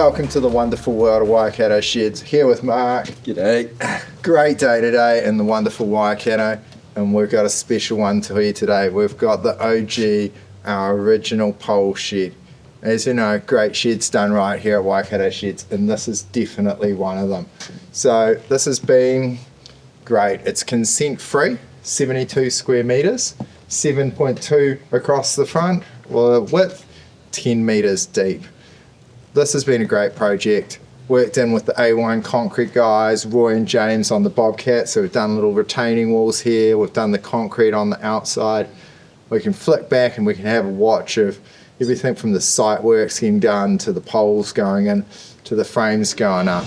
Welcome to the wonderful world of Waikato Sheds. Here with Mark. G'day. Great day today in the wonderful Waikato, and we've got a special one to you today. We've got the OG, our original pole shed. As you know, great sheds done right here at Waikato Sheds, and this is definitely one of them. So this has been great. It's consent free, 72 square meters, 7.2 across the front, width 10 meters deep. This has been a great project. Worked in with the A1 concrete guys, Roy and James on the Bobcat, so we've done little retaining walls here, we've done the concrete on the outside. We can flick back and we can have a watch of everything from the site works getting done to the poles going in to the frames going up.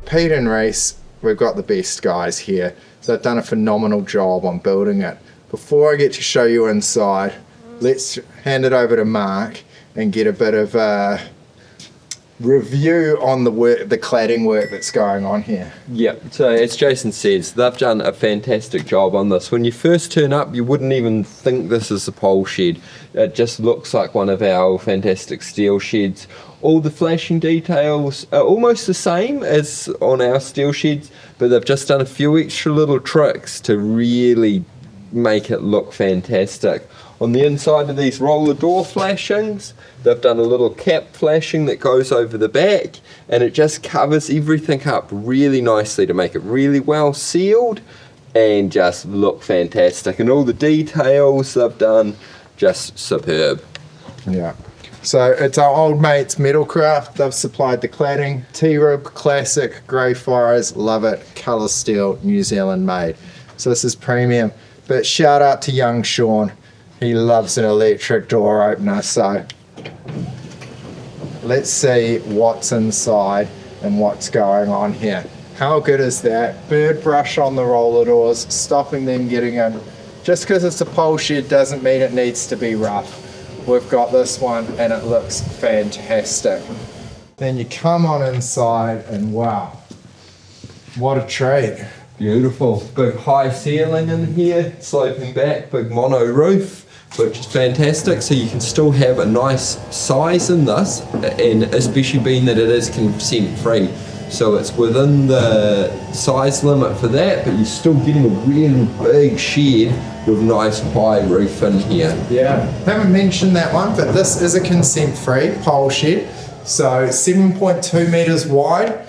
Pete and Reese, we've got the best guys here. So they've done a phenomenal job on building it. Before I get to show you inside, let's hand it over to Mark and get a bit of a review on the work, the cladding work that's going on here. Yeah, so as Jason says, they've done a fantastic job on this. When you first turn up, you wouldn't even think this is a pole shed. It just looks like one of our fantastic steel sheds. All the flashing details are almost the same as on our steel sheds, but they've just done a few extra little tricks to really make it look fantastic. On the inside of these roller door flashings, they've done a little cap flashing that goes over the back, and it just covers everything up really nicely to make it really well sealed and just look fantastic. And all the details they've done, just superb. Yeah. So it's our old mates Metalcraft. They've supplied the cladding, T-rib, classic, grey fires, love it, colour steel, New Zealand made. So this is premium. But shout out to young Sean. He loves an electric door opener. So let's see what's inside and what's going on here. How good is that? Bird brush on the roller doors, stopping them getting in. Just because it's a pole shed doesn't mean it needs to be rough. We've got this one and it looks fantastic. Then you come on inside and wow, what a treat. Beautiful. Big high ceiling in here, sloping back, big mono roof, which is fantastic. So you can still have a nice size in this, and especially being that it is consent free. So it's within the size limit for that, but you're still getting a really big shed with nice high roof in here. Yeah, haven't mentioned that one, but this is a consent-free pole shed. So 7.2 meters wide.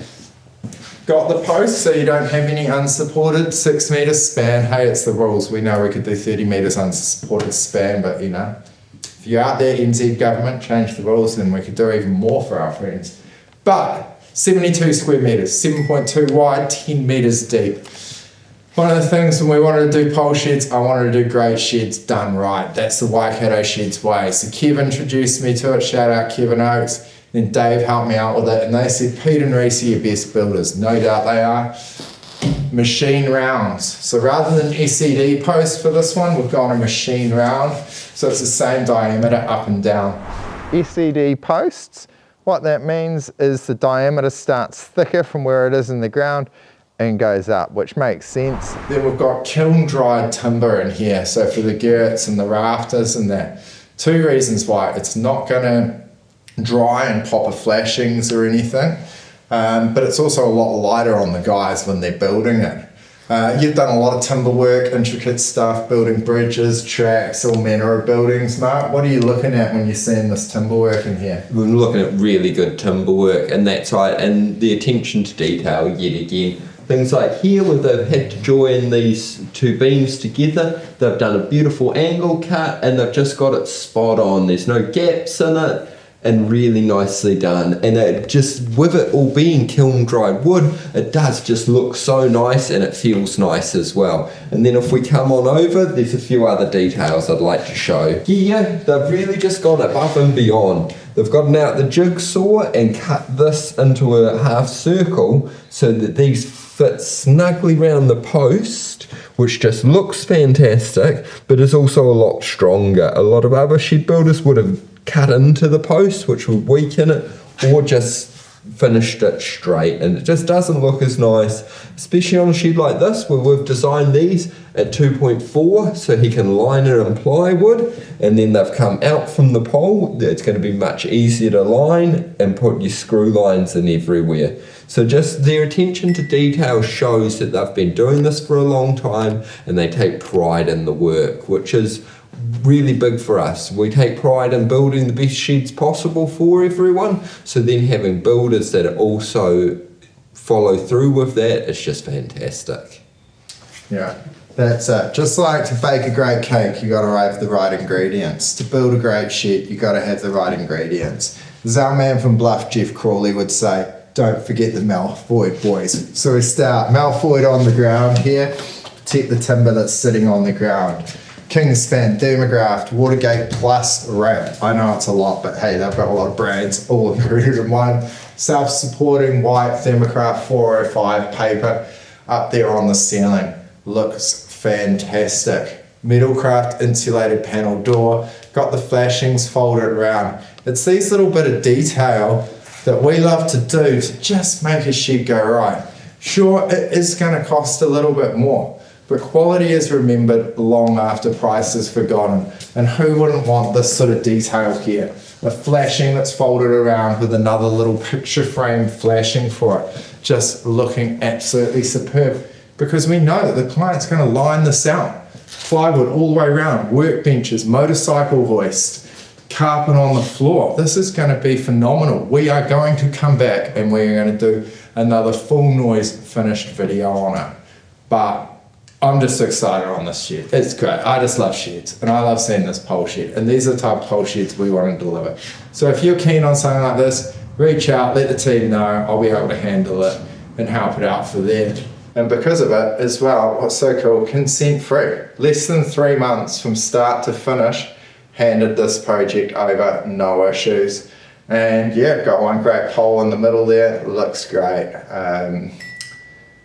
Got the post so you don't have any unsupported 6 meter span. Hey, it's the rules. We know we could do 30 meters unsupported span, but you know, if you're out there, NZ government, change the rules, then we could do even more for our friends. But 72 square meters, 7.2 wide, 10 meters deep. One of the things when we wanted to do pole sheds, I wanted to do great sheds done right. That's the Waikato Sheds way. So Kev introduced me to it, shout out Kevin Oakes. Then Dave helped me out with it, and they said, Pete and Reese are your best builders. No doubt they are. Machine rounds. So rather than SED post for this one, we've gone a machine round. So it's the same diameter up and down. SED posts, what that means is the diameter starts thicker from where it is in the ground and goes up, which makes sense. Then we've got kiln dried timber in here, so for the girts and the rafters and that. Two reasons why. It's not going to dry and pop a flashings or anything, but it's also a lot lighter on the guys when they're building it. You've done a lot of timber work, intricate stuff, building bridges, tracks, all manner of buildings. Mark, what are you looking at when you're seeing this timber work in here? We're looking at really good timber work, and that's right, and the attention to detail yet again. Things like here where they've had to join these two beams together, they've done a beautiful angle cut and they've just got it spot on. There's no gaps in it, and really nicely done. And it just, with it all being kiln dried wood, it does just look so nice and it feels nice as well. And then if we come on over, there's a few other details I'd like to show. Here, they've really just gone above and beyond. They've gotten out the jigsaw and cut this into a half circle so that these fit snugly round the post, which just looks fantastic, but is also a lot stronger. A lot of other shed builders would have cut into the post, which would weaken it, or just finished it straight, and it just doesn't look as nice, especially on a shed like this where we've designed these at 2.4 so he can line it in plywood, and then they've come out from the pole. It's going to be much easier to line and put your screw lines in everywhere. So just their attention to detail shows that they've been doing this for a long time and they take pride in the work, which is really big for us. We take pride in building the best sheds possible for everyone, so then having builders that also follow through with that is just fantastic. Yeah, that's it. Just like to bake a great cake, you got to have the right ingredients. To build a great shed, you got to have the right ingredients. As our man from Bluff, Jeff Crawley, would say, don't forget the Malfoy, boys. So we start Malfoy on the ground here, protect the timber that's sitting on the ground. Kingspan, Thermograft, Watergate Plus, Ramp. I know it's a lot, but hey, they've got a lot of brands all included in one. Self-supporting white Thermocraft 405 paper up there on the ceiling. Looks fantastic. Metalcraft insulated panel door. Got the flashings folded around. It's these little bit of detail that we love to do to just make a shed go right. Sure, it is going to cost a little bit more, but quality is remembered long after price is forgotten. And who wouldn't want this sort of detail here? A flashing that's folded around with another little picture frame flashing for it. Just looking absolutely superb. Because we know that the client's going to line this out. Plywood all the way around, workbenches, motorcycle hoist, carpet on the floor. This is going to be phenomenal. We are going to come back and we're going to do another full noise finished video on it. But I'm just excited on this shed. It's great. I just love sheds and I love seeing this pole shed. And these are the type of pole sheds we want to deliver. So if you're keen on something like this, reach out, let the team know. I'll be able to handle it and help it out for them. And because of it as well, what's so cool, consent free. Less than 3 months from start to finish, handed this project over, no issues. And yeah, got one great pole in the middle there, looks great.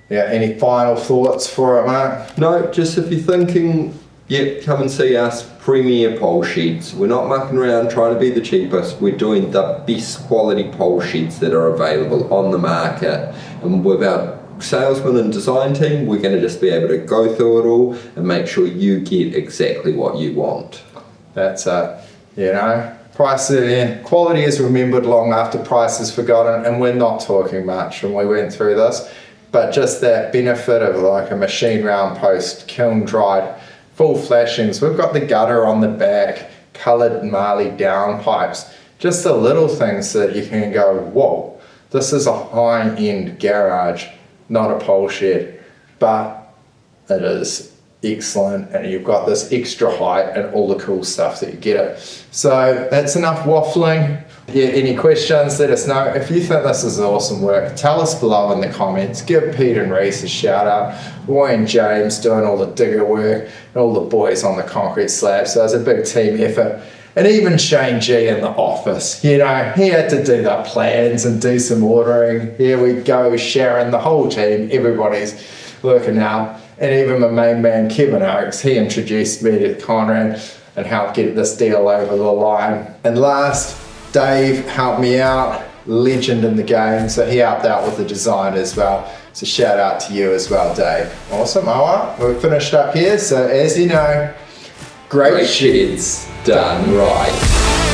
Yeah, any final thoughts for it, Mark? No, just if you're thinking, yep, come and see us, premier pole sheds. We're not mucking around trying to be the cheapest. We're doing the best quality pole sheds that are available on the market. And with our salesman and design team, we're going to just be able to go through it all and make sure you get exactly what you want. That's it. You know, price is in. Quality is remembered long after price is forgotten, and we're not talking much when we went through this. But just that benefit of like a machine round post, kiln dried, full flashings. We've got the gutter on the back, coloured Marley downpipes. Just the little things that you can go, whoa, this is a high-end garage, not a pole shed. But it is excellent, and you've got this extra height and all the cool stuff that you get it. So that's enough waffling. Yeah, any questions, let us know. If you think this is awesome work, tell us below in the comments. Give Pete and Reese a shout out. Roy and James doing all the digger work, and all the boys on the concrete slab. So it's a big team effort. And even Shane G in the office, you know, he had to do the plans and do some ordering. Here we go, Sharon, the whole team, everybody's working out. And even my main man, Kevin Oakes, he introduced me to Conrad and helped get this deal over the line. And last, Dave helped me out, legend in the game, so he helped out with the design as well. So shout out to you as well, Dave. Awesome, alright, we're finished up here. So as you know, great sheds done right.